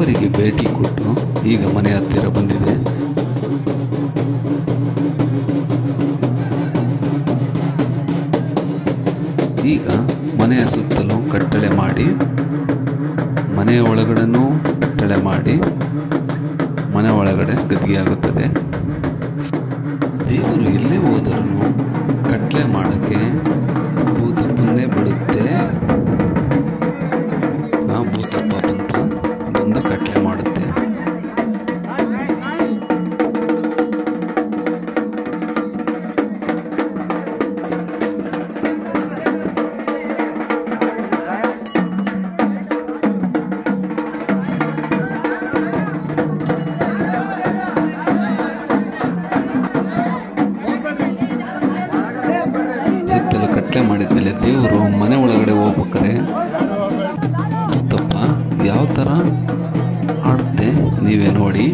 ದೇವರಿಗೆ ಭೇಟಿ ಕೊಟ್ಟು ಈಗ ಮನೆ ಹತ್ತಿರ ಬಂದಿದೆ. ಈಗ ಮನೆಯ ಸುತ್ತಲೂ ಕಟ್ಟಳೆ ಮಾಡಿ, ಮನೆಯ ಒಳಗಡೆನೂ ಕಟ್ಟಳೆ ಮಾಡಿ, ಮನೆ ಒಳಗಡೆ ಗದ್ದಿಗೆಯಾಗುತ್ತದೆ. ದೇವರು ಎಲ್ಲೇ ಹೋದರೂ ಕಟ್ಟಳೆ ಮಾಡೋಕ್ಕೆ ಭೂತಪ್ಪನ್ನೇ ಬಿಡುತ್ತೆ. ಭೂತಪ್ಪ ಬಂದು ಕಟ್ಟಳೆ ಮಾಡುತ್ತೆ. ಸುತ್ತಲೂ ಕಟ್ಟಳೆ ಮಾಡಿದ್ಮೇಲೆ ದೇವರು ಮನೆ ಒಳಗಡೆ ಹೋಗ್ಬೇಕಾರೆ ಭೂತಪ್ಪ ಯಾವ ಥರ ಆಡುತ್ತೆ ನೀವೇ ನೋಡಿ.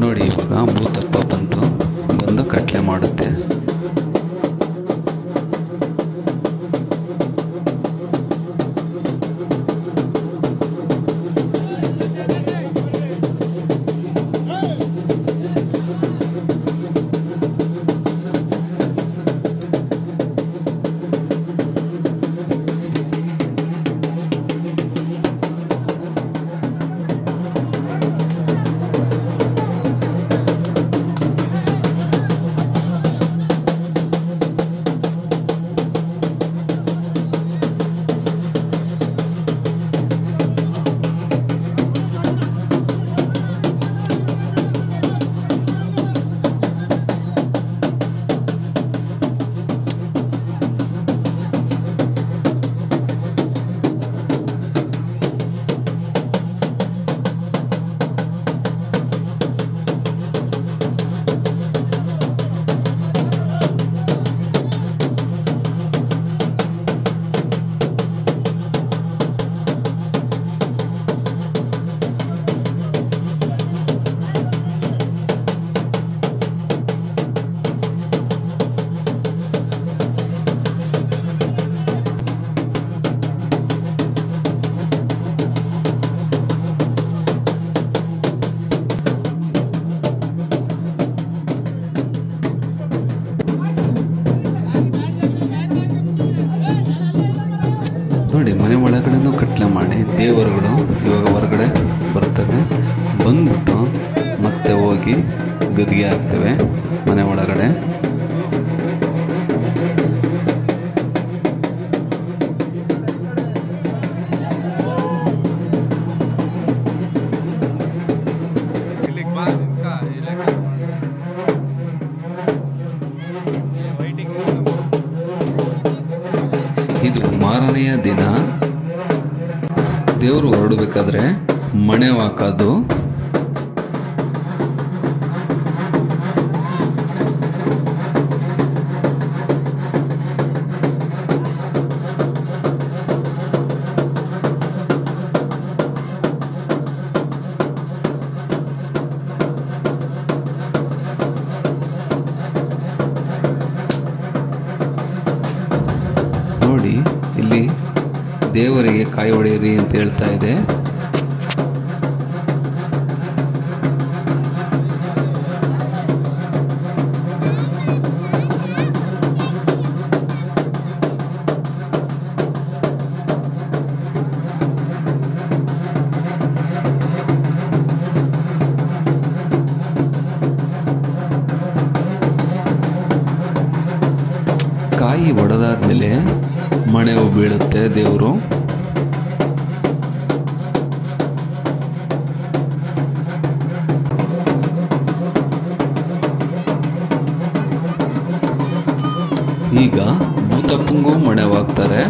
ನೋಡಿ ಇವಾಗ ಭೂತಪ್ಪ ಬಂದು ಕಟ್ಲೆ ಮಾಡುತ್ತೆ. ನೋಡಿ ಮನೆ ಒಳಗಡೆನೂ ಕಟ್ಲೆ ಮಾಡಿ ದೇವರುಗಳು ಇವಾಗ ಹೊರಗಡೆ ಬರ್ತವೆ. ಬಂದ್ಬಿಟ್ಟು ಮತ್ತೆ ಹೋಗಿ ಗದ್ದಿಗೆ ಹಾಕ್ತವೆ ಮನೆ ಒಳಗಡೆ. ಇದು ಮಾರನೆಯ ದಿನ ದೇವರು ಹೊರಡಬೇಕಾದ್ರೆ ಮಣೆ ಹಾಕೋದು. ನೋಡಿ ಇಲ್ಲಿ ದೇವರಿಗೆ ಕಾಯಿ ಹೊಡೆಯಿರಿ ಅಂತ ಹೇಳ್ತಾ ಇದೆ. ಕಾಯಿ ಒಡೆದಾದ್ಮೇಲೆ ಮಣೆವು ಬೀಳುತ್ತೆ ದೇವರು. ಈಗ ಭೂತಪ್ಪಂಗೂ ಮಣೆವಾಗ್ತಾರೆ.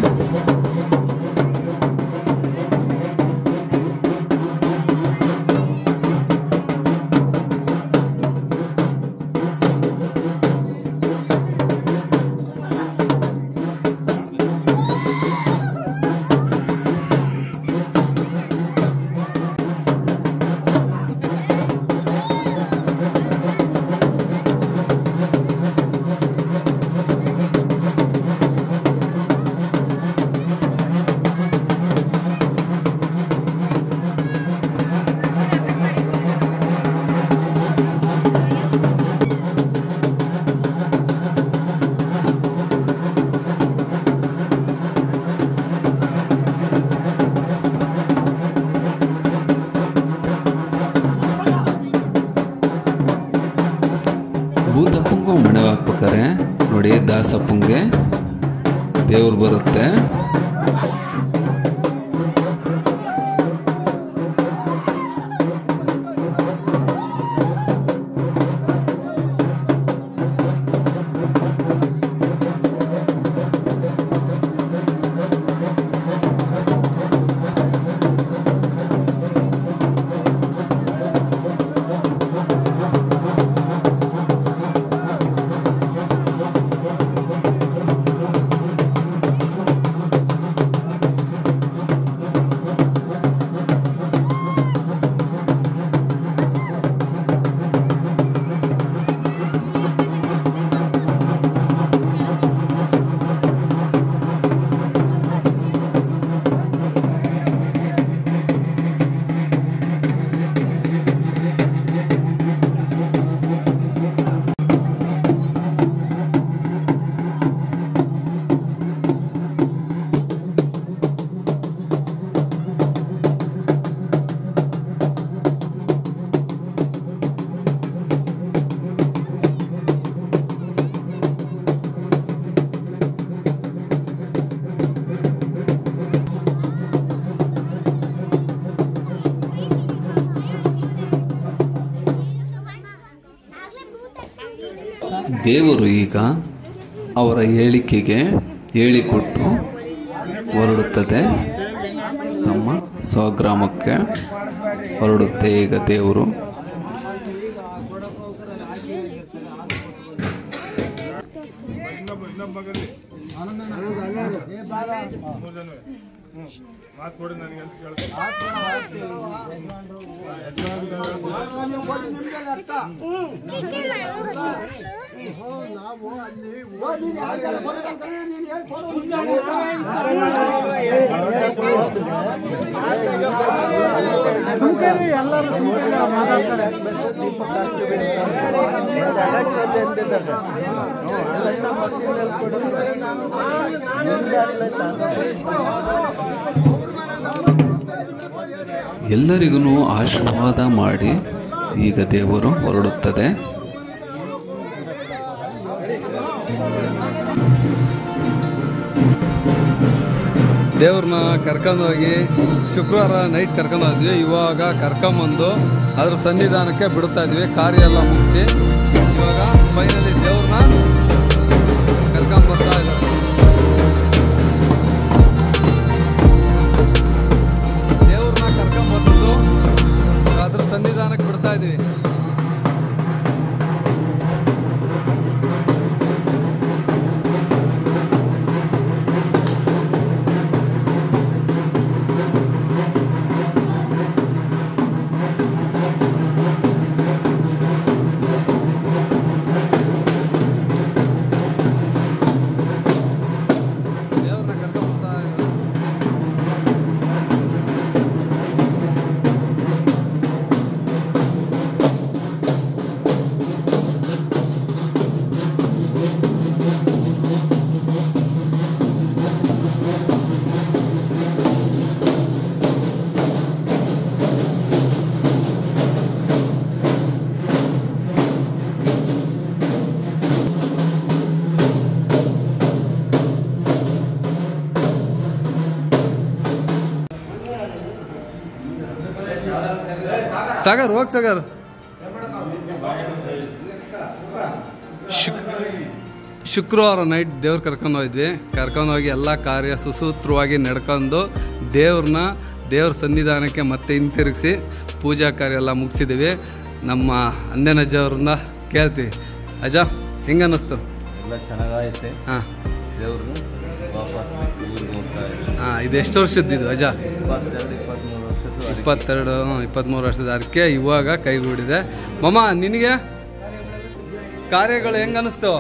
ಭೂತಪ್ಪಂಗೂ ಮಣೆವಾಗ್ಬೇಕಾರೆ ನೋಡಿ, ದಾಸಪ್ಪಂಗೆ ದೇವ್ರು ಬರುತ್ತೆ. ದೇವರು ಈಗ ಅವರ ಹೇಳಿಕೆಗೆ ಹೇಳಿಕೊಟ್ಟು ಹೊರಡುತ್ತದೆ. ತಮ್ಮ ಸ್ವಗ್ರಾಮಕ್ಕೆ ಹೊರಡುತ್ತೆ ಈಗ ದೇವರು. ಎಲ್ಲರಿಗೂ ಆಶೀರ್ವಾದ ಮಾಡಿ ಈಗ ದೇವರು ಹೊರಡುತ್ತದೆ. ದೇವ್ರನ್ನ ಕರ್ಕೊಂಡೋಗಿ ಶುಕ್ರವಾರ ನೈಟ್ ಕರ್ಕೊಂಡು ಹೋದ್ವಿ. ಇವಾಗ ಕರ್ಕೊಂಬಂದು ಅದ್ರ ಸನ್ನಿಧಾನಕ್ಕೆ ಬಿಡ್ತಾ ಇದ್ವಿ. ಕಾರ್ಯ ಎಲ್ಲ ಮುಗಿಸಿ ಇವಾಗ ಫೈನಲಿ ದೇವ್ರನ್ನ ಕರ್ಕೊಂಬರ್ತಾ ಇದ್ದಾರೆ. ದೇವ್ರನ್ನ ಕರ್ಕೊಂಬಂದು ಅದ್ರ ಸನ್ನಿಧಾನಕ್ಕೆ ಬಿಡ್ತಾ ಇದ್ವಿ. ಸಾಗರ್ ಹೋಗ್ ಸಾಗರ್. ಶುಕ್ರವಾರ ನೈಟ್ ದೇವ್ರು ಕರ್ಕೊಂಡು ಹೋಗಿ ಎಲ್ಲ ಕಾರ್ಯ ಸುಸೂತ್ರವಾಗಿ ನಡ್ಕೊಂಡು ದೇವ್ರ ಸನ್ನಿಧಾನಕ್ಕೆ ಮತ್ತೆ ಹಿಂತಿರುಗಿಸಿ ಪೂಜಾ ಕಾರ್ಯ ಎಲ್ಲ ಮುಗಿಸಿದ್ದೀವಿ. ನಮ್ಮ ಅಂಜನಜ್ಜ ಅವ್ರನ್ನ ಕೇಳ್ತೀವಿ. ಅಜ್ಜ ಹೆಂಗೆ ಅನ್ನಿಸ್ತು? ಎಲ್ಲ ಚೆನ್ನಾಗೈತೆ. ಹಾಂ, ದೇವರು ವಾಪಸ್ ಊರಿಗೆ ಹೋಗ್ತಾ ಇದೆ. ಹಾಂ, ಇದು ಎಷ್ಟು ವರ್ಷದ್ದು ಅಜ್ಜ? 23 ವರ್ಷದ ಅರ್ಕೆ ಇವಾಗ ಕೈಗೂಡಿದೆ. ಮಮ್ಮ, ನಿನಗೆ ಕಾರ್ಯಗಳು ಹೆಂಗೆ ಅನ್ನಿಸ್ತು?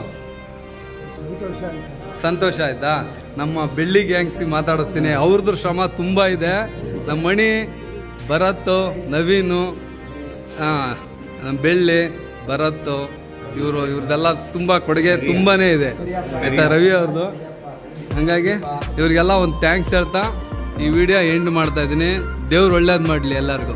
ಸಂತೋಷ ಆಯ್ತಾ? ನಮ್ಮ ಬೆಳ್ಳಿ ಗ್ಯಾಂಗ್ಸಿಗೆ ಮಾತಾಡಿಸ್ತೀನಿ. ಅವ್ರದ್ದು ಶ್ರಮ ತುಂಬ ಇದೆ. ನಮ್ಮ ಮಣಿ, ಭರತ್, ನವೀನು, ನಮ್ಮ ಬೆಳ್ಳಿ, ಭರತ್, ಇವ್ರದ್ದೆಲ್ಲ ತುಂಬ ಕೊಡುಗೆ ತುಂಬಾ ಇದೆ ಆಯಿತಾ, ರವಿ ಅವ್ರದ್ದು. ಹಾಗಾಗಿ ಇವ್ರಿಗೆಲ್ಲ ಒಂದು ಥ್ಯಾಂಕ್ಸ್ ಹೇಳ್ತಾ ಈ ವಿಡಿಯೋ ಎಂಡ್ ಮಾಡ್ತಾ ಇದ್ದೀನಿ. ದೇವ್ರು ಒಳ್ಳೇದು ಮಾಡಲಿ ಎಲ್ಲರಿಗೂ.